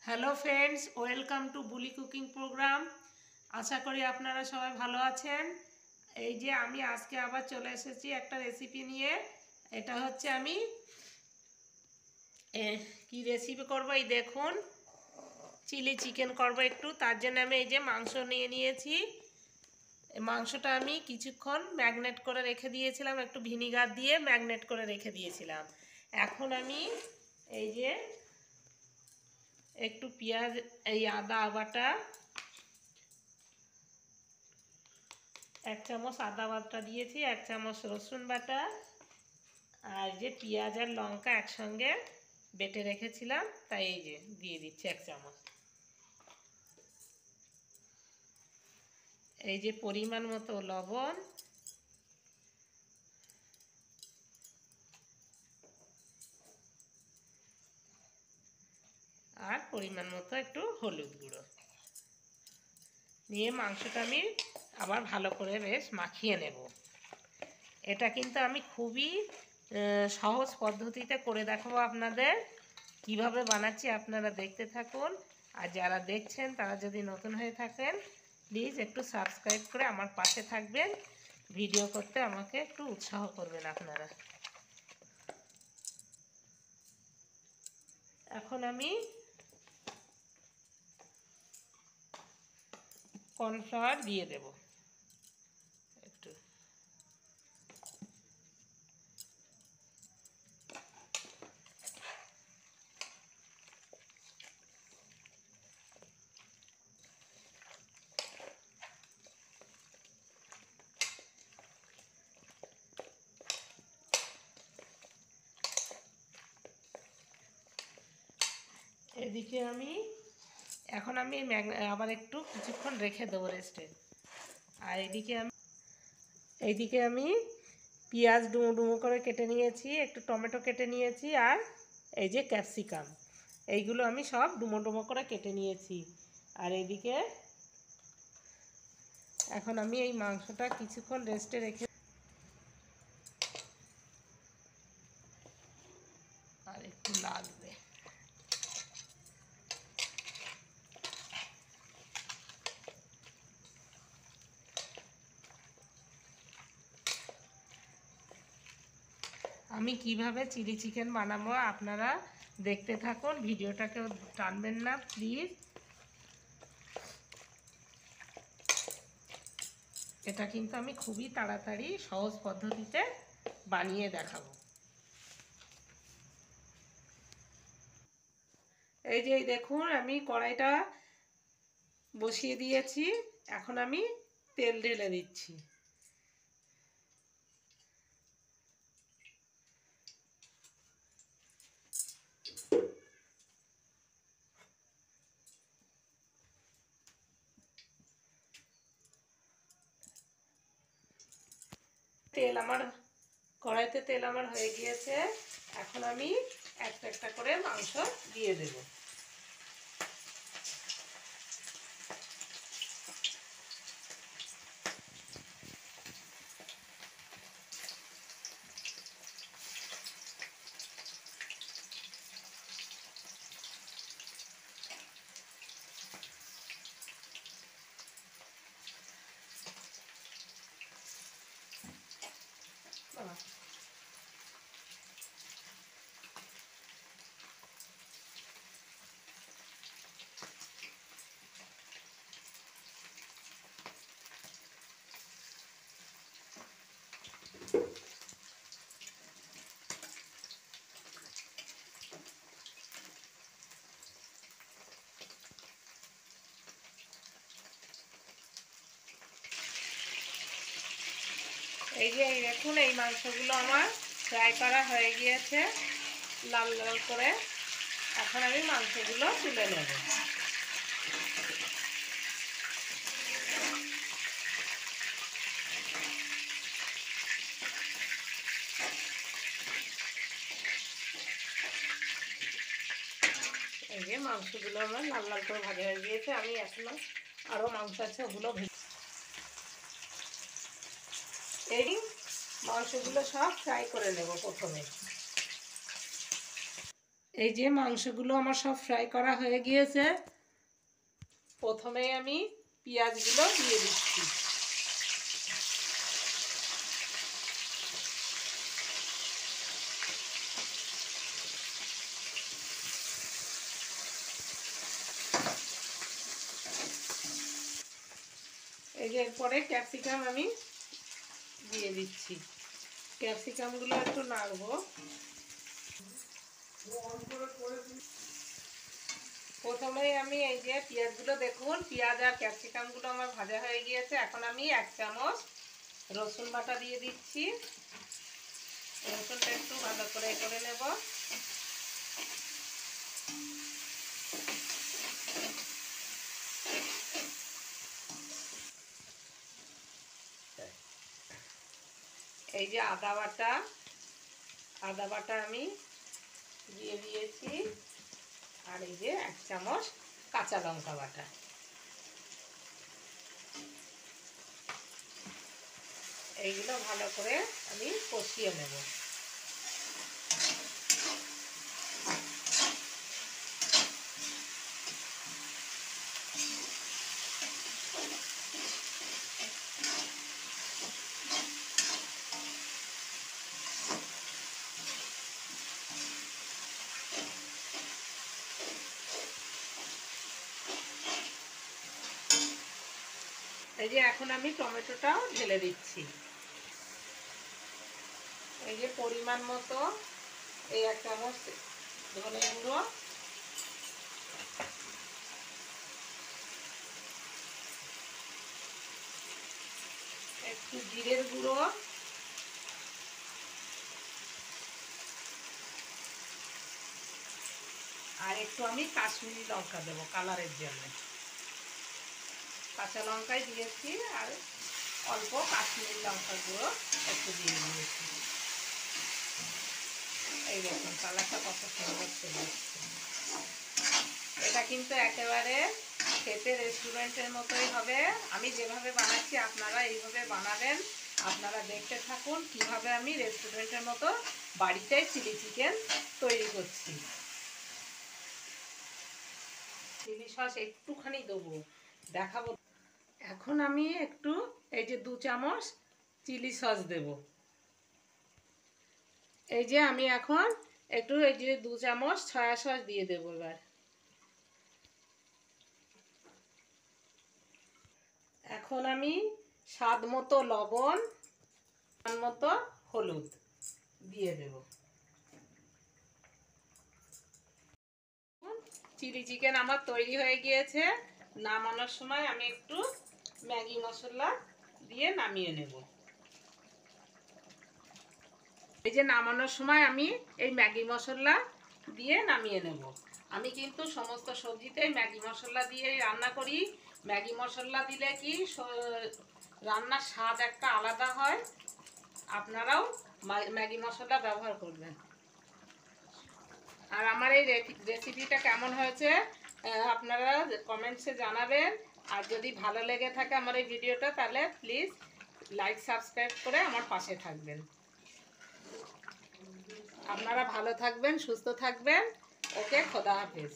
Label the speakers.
Speaker 1: Hello friends, welcome to Buli cooking programme. আশা করি আপনারা সবাই ভালো আছেন। এই যে আমি আজকে আবার চলে এসেছি একটা রেসিপি নিয়ে। এটা হচ্ছে আমি কি রেসিপি করব, এই দেখুন, চিলি চিকেন করব একটু। তার জন্য আমি এই যে মাংস নিয়ে নিয়েছি। মাংসটা আমি কিছুক্ষণ ম্যাগনেট করে রেখে দিয়েছিলাম, একটু ভিনিগার দিয়ে ম্যাগনেট করে রেখে দিয়েছিলাম। এখন আমি এই যে একটু পেঁয়াজ, এই আদা বাটা, 1 চামচ আদা বাটা দিয়েছি, 1 চামচ রসুন বাটা, আর যে পেঁয়াজ আর লঙ্কা একসঙ্গে বেটে রেখেছিলাম, তাই এই যে দিয়ে দিচ্ছি 1 চামচ। এই যে পরিমাণ মতো লবণ, আর পরিমাণ মতো একটু হলুদ গুঁড়ো নিয়ে মাংসটা আমি আবার ভালো করে বেশ মাখিয়ে নেব। এটা কিন্তু আমি খুবই সহজ পদ্ধতিতে করে দেখাবো আপনাদের। কিভাবে বানাচ্ছি আপনারা দেখতে থাকুন। আর যারা দেখছেন তারা যদি নতুন হয়ে থাকেন, প্লিজ একটু সাবস্ক্রাইব করে আমার পাশে থাকবেন। ভিডিও করতে আমাকে একটু উৎসাহ করবেন আপনারা। এখন আমি কর্নফ্লাওয়ার দিয়ে দেব একটু। এদিকে আমি এখন আমি আবার একটু কিছুক্ষণ রেখে দেবো রেস্টে। আর এইদিকে আমি পেঁয়াজ ডুমো ডুমো করে কেটে নিয়েছি, একটু টমেটো কেটে নিয়েছি, আর এই যে ক্যাপসিকাম, এইগুলো আমি সব ডুমো ডুমো করে কেটে নিয়েছি। আর এইদিকে এখন আমি এই মাংসটা কিছুক্ষণ রেস্টে রেখে, আর একটু লাগবে। আমি কিভাবে চিলি চিকেন বানাবো আপনারা দেখতে থাকুন, ভিডিওটাকেও টানবেন না প্লিজ। এটা কিন্তু আমি খুবই তাড়াতাড়ি সহজ পদ্ধতিতে বানিয়ে দেখাবো। এই যে দেখুন, আমি কড়াইটা বসিয়ে দিয়েছি, এখন আমি তেল ঢেলে দিচ্ছি। কড়াইতে তেল আমার হয়ে গিয়েছে। এখন আমি একটা একটা করে মাংস দিয়ে দেব। এই যে দেখুন, এই মাংসগুলো আমার ফ্রাই করা হয়ে গিয়েছে লাল লাল করে। এখন আমি মাংসগুলো তুলে নেব। এই যে মাংসগুলো আমার লাল লাল করে ভাজা হয়ে গিয়েছে। আমি এখনো আরও মাংস আছে, ওগুলো এই মাংসগুলো সব ফ্রাই করে নেব প্রথমে। এই যে মাংসগুলো আমার সব ফ্রাই করা হয়ে গিয়েছে। প্রথমেই আমি পেঁয়াজগুলো দিয়ে দিচ্ছি। এই যে এরপরে ক্যাপসিকাম আমি দিয়ে দিচ্ছি। ক্যাপসিকামগুলো একটু নাড়বো। প্রথমেই আমি এই যে পেঁয়াজগুলো দেখুন, পেঁয়াজ আর ক্যাপসিকামগুলো আমার ভাজা হয়ে গিয়েছে। এখন আমি 1 চামচ রসুন বাটা দিয়ে দিচ্ছি। রসুনটা একটু ভালো করে নেব। এই যে আদা বাটা আমি দিয়ে দিয়েছি। আর এই যে 1 চামচ কাঁচা লঙ্কা বাটা। এইগুলো ভালো করে আমি কষিয়ে নেব। এই যে এখন আমি টমেটোটাও ঢেলে দিচ্ছি। এই যে পরিমাণ মতো এই 1 চামচ ধনে গুঁড়ো, একটু জিরের গুঁড়ো, আর একটু আমি কাশ্মীরি লঙ্কা দেবো কালারের জন্য। কাঁচা লঙ্কাই দিয়েছি আর অল্প কাশ্মীরি লঙ্কা গুঁড়ো একটু দিয়ে দিয়েছি। এই দেখুন কালারটা কত সুন্দর চলে এসছে। এটা কিন্তু একেবারে খেতে রেস্টুরেন্টের মতোই হবে। আমি যেভাবে বানাচ্ছি আপনারা এইভাবে বানাবেন। আপনারা দেখতে থাকুন কিভাবে আমি রেস্টুরেন্টের মতো বাড়িতে চিলি চিকেন তৈরি করছি। চিলি সস একটুখানি দেবো, দেখাবো। এখন আমি একটু এই যে 2 চামচ চিলি সস দেব। এই যে আমি এখন একটু এই যে 2 চামচ সয়া সস দিয়ে দেবো। এবার এখন আমি স্বাদ মতো লবণ, স্বাদ মতো হলুদ দিয়ে দেব। চিলি চিকেন আমার তৈরি হয়ে গিয়েছে। নামানোর সময় আমি একটু ম্যাগি মশলা দিয়ে নামিয়ে নেব। এই যে নামানোর সময় আমি এই ম্যাগি মশলা দিয়ে নামিয়ে নেব। আমি কিন্তু সমস্ত সবজিতেই ম্যাগি মশলা দিয়ে রান্না করি। ম্যাগি মশলা দিলে কি রান্নার স্বাদ একটা আলাদা হয়। আপনারাও ম্যাগি মশলা ব্যবহার করবেন। আর আমার এই রেসিপিটা কেমন হয়েছে আপনারা কমেন্টসে জানাবেন। আর যদি ভালো লেগে থাকে আমার এই ভিডিওটা, তাহলে প্লিজ লাইক সাবস্ক্রাইব করে আমার পাশে থাকবেন। আপনারা ভালো থাকবেন, সুস্থ থাকবেন। ওকে, খোদা হাফেজ।